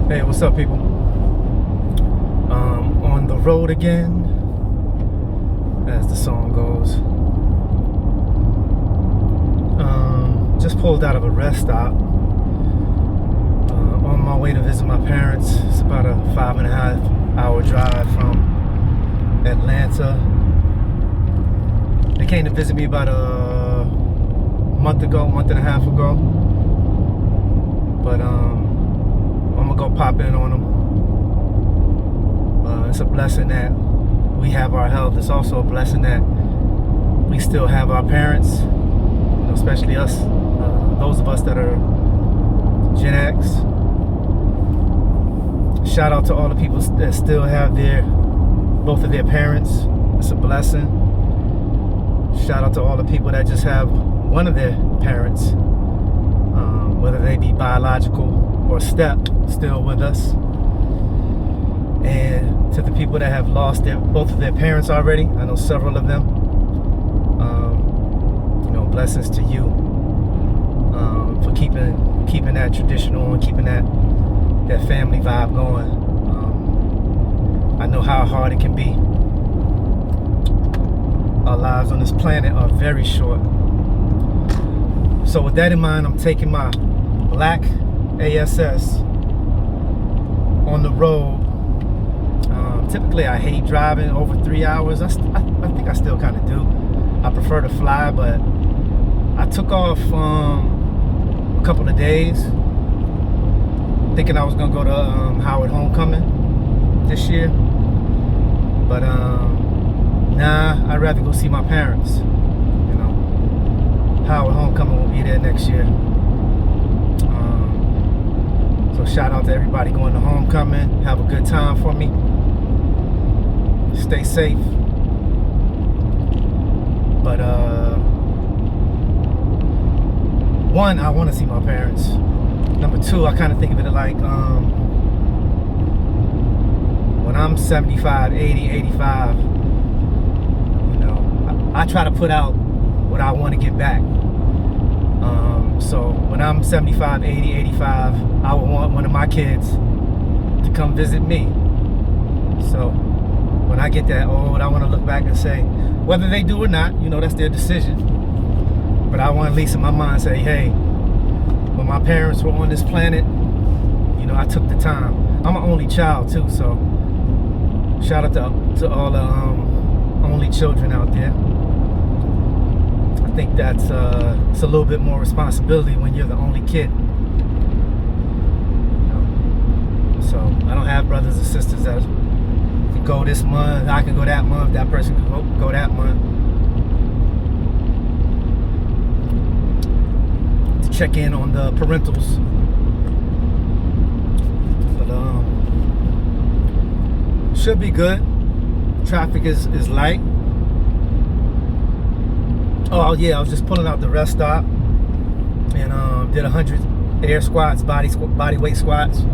Hey, what's up, people? On the road again, as the song goes. Just pulled out of a rest stop. On my way to visit my parents. It's about a 5.5 hour drive from Atlanta. They came to visit me about a month and a half ago. But I'm gonna go pop in on them. It's a blessing that we have our health. It's also a blessing that we still have our parents, especially us, those of us that are Gen X. Shout out to all the people that still have both of their parents. It's a blessing. Shout out to all the people that just have one of their parents, whether they be biological or step, still with us. And to the people that have lost both of their parents already, I know several of them. Blessings to you for keeping that tradition on, keeping that family vibe going. I know how hard it can be. Our lives on this planet are very short. So with that in mind, I'm taking my black ASS on the road. Typically, I hate driving over 3 hours. I think I still kind of do. I prefer to fly, but I took off a couple of days thinking I was going to go to Howard Homecoming this year. But nah, I'd rather go see my parents. Howard Homecoming will be there next year. So shout out to everybody going to Homecoming. Have a good time for me. Stay safe. But one, I want to see my parents. Number two, I kind of think of it like when I'm 75, 80, 85, I try to put out what I want to get back. So when I'm 75, 80, 85, I would want one of my kids to come visit me. So when I get that old, I want to look back and say, whether they do or not, that's their decision. But I want at least in my mind say, hey, when my parents were on this planet, I took the time. I'm an only child too, so shout out to all the only children out there. I think that's it's a little bit more responsibility when you're the only kid. So I don't have brothers and sisters that can go this month, I can go that month, that person can go that month. To check in on the parentals. But should be good. Traffic is light. Oh yeah, I was just pulling out the rest stop and did 100 air squats, body weight squats.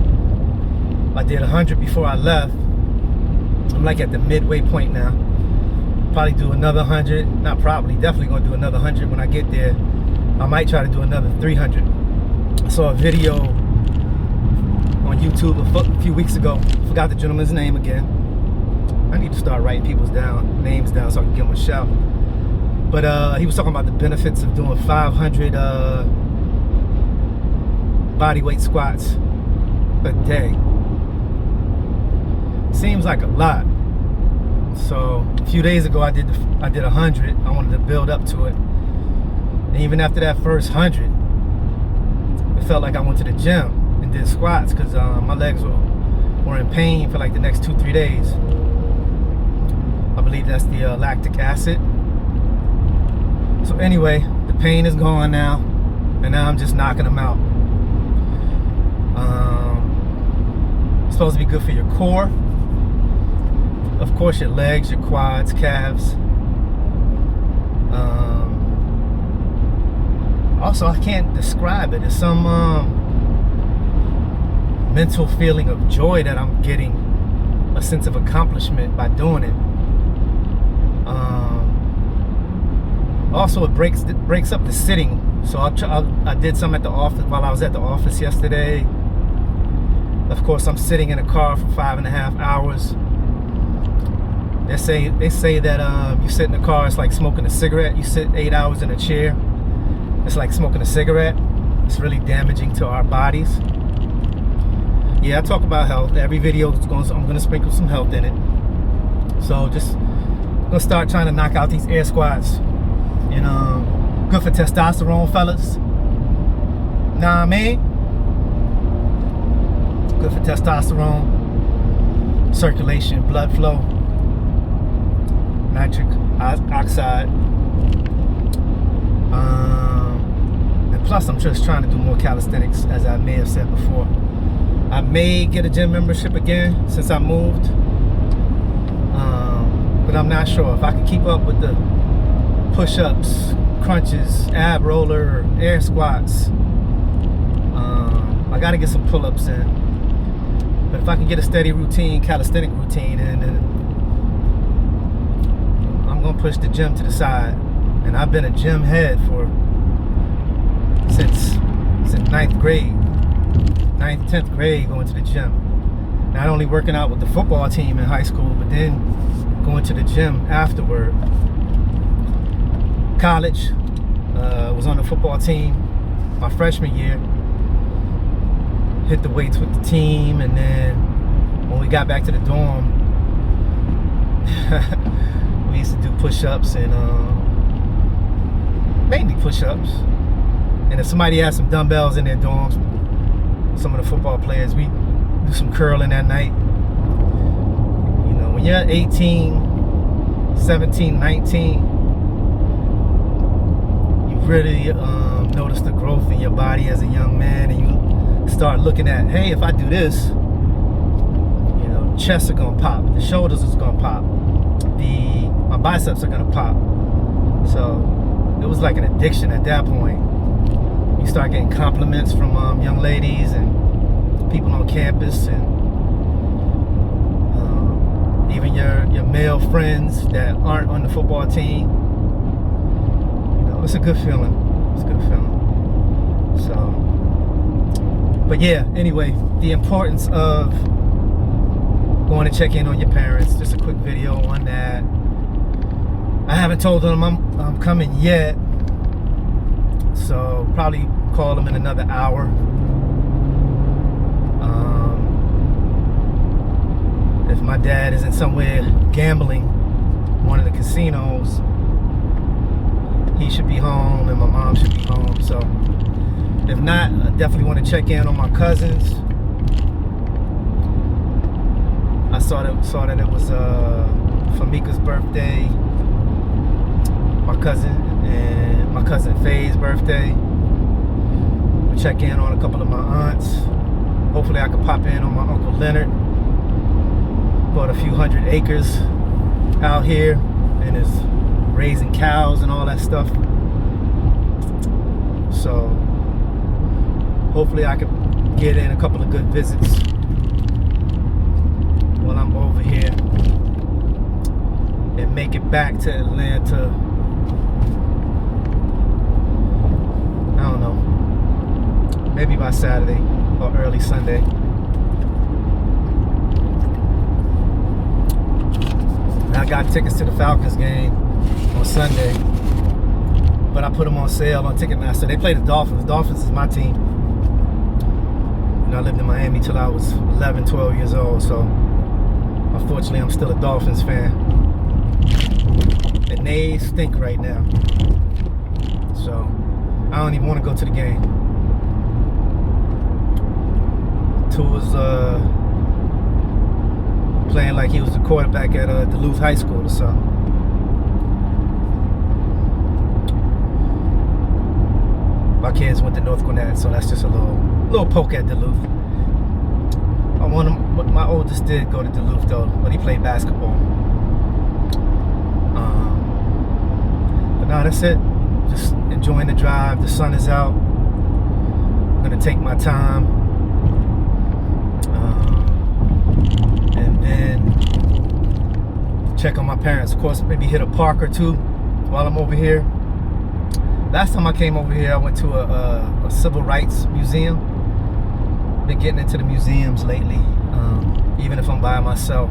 I did 100 before I left. I'm like at the midway point now. Probably do another 100. Not probably, definitely gonna do another 100 when I get there. I might try to do another 300. I saw a video on YouTube a few weeks ago. Forgot the gentleman's name again. I need to start writing people's names down so I can give them a shout. But he was talking about the benefits of doing 500 body weight squats a day. Seems like a lot. So a few days ago I did 100. I wanted to build up to it. And even after that first 100, it felt like I went to the gym and did squats because my legs were in pain for like the next 2-3 days. I believe that's the lactic acid. So anyway, the pain is gone now, and now I'm just knocking them out. It's supposed to be good for your core. Of course, your legs, your quads, calves. Also, I can't describe it. It's some mental feeling of joy that I'm getting, a sense of accomplishment by doing it. Also, it breaks up the sitting. So I did some at the office while I was at the office yesterday. Of course, I'm sitting in a car for 5.5 hours. They say that you sit in the car, it's like smoking a cigarette. You sit 8 hours in a chair, it's like smoking a cigarette. It's really damaging to our bodies. Yeah, I talk about health. Every video I'm gonna sprinkle some health in it. So just gonna start trying to knock out these air squats. And good for testosterone, fellas. Nah, I mean, good for testosterone, circulation, blood flow, nitric oxide. And plus, I'm just trying to do more calisthenics, as I may have said before. I may get a gym membership again since I moved, but I'm not sure if I can keep up with the push-ups, crunches, ab roller, air squats. I gotta get some pull-ups in. But if I can get a steady routine, calisthenic routine, and I'm gonna push the gym to the side. And I've been a gym head since 9th grade, 9th, 10th grade, going to the gym. Not only working out with the football team in high school, but then going to the gym afterward. College, was on the football team my freshman year. Hit the weights with the team, and then when we got back to the dorm, we used to do push-ups and mainly push-ups. And if somebody had some dumbbells in their dorms, some of the football players, we do some curling that night. You know, when you're 18, 17, 19, you really notice the growth in your body as a young man, and you start looking at, hey, if I do this, you know, chests are gonna pop, the shoulders is gonna pop, my biceps are gonna pop. So it was like an addiction at that point. You start getting compliments from young ladies and people on campus, and even your male friends that aren't on the football team. You know, it's a good feeling. It's a good feeling. So, but yeah, anyway, the importance of going to check in on your parents. Just a quick video on that. I haven't told them I'm coming yet, so probably call them in another hour. If my dad isn't somewhere gambling, one of the casinos, he should be home and my mom should be home. So if not, I definitely want to check in on my cousins. I saw that it was Famika's birthday, my cousin Faye's birthday. We'll check in on a couple of my aunts. Hopefully I can pop in on my Uncle Leonard. Bought a few 100 acres out here and is raising cows and all that stuff. So hopefully I can get in a couple of good visits while I'm over here and make it back to Atlanta. I don't know, maybe by Saturday or early Sunday. I got tickets to the Falcons game on Sunday, but I put them on sale on Ticketmaster. They play the Dolphins. The Dolphins is my team. And I lived in Miami till I was 11, 12 years old, so unfortunately I'm still a Dolphins fan. And they stink right now. So I don't even want to go to the game. Tua's playing like he was the quarterback at Duluth High School or something. My kids went to North Gwinnett, so that's just a little poke at Duluth. My oldest did go to Duluth though, but he played basketball. But no, that's it. Just enjoying the drive. The sun is out. I'm gonna take my time. And then check on my parents. Of course, maybe hit a park or two while I'm over here. Last time I came over here, I went to a civil rights museum. been getting into the museums lately, even if I'm by myself.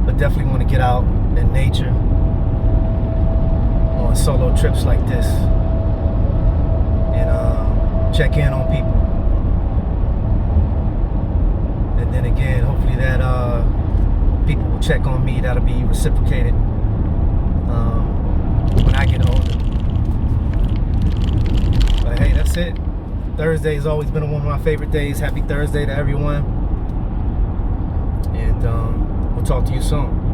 But definitely want to get out in nature on solo trips like this and check in on people. And then again, hopefully that people will check on me. That'll be reciprocated when I get older. But hey, that's it. Thursday has always been one of my favorite days. Happy Thursday to everyone. And we'll talk to you soon.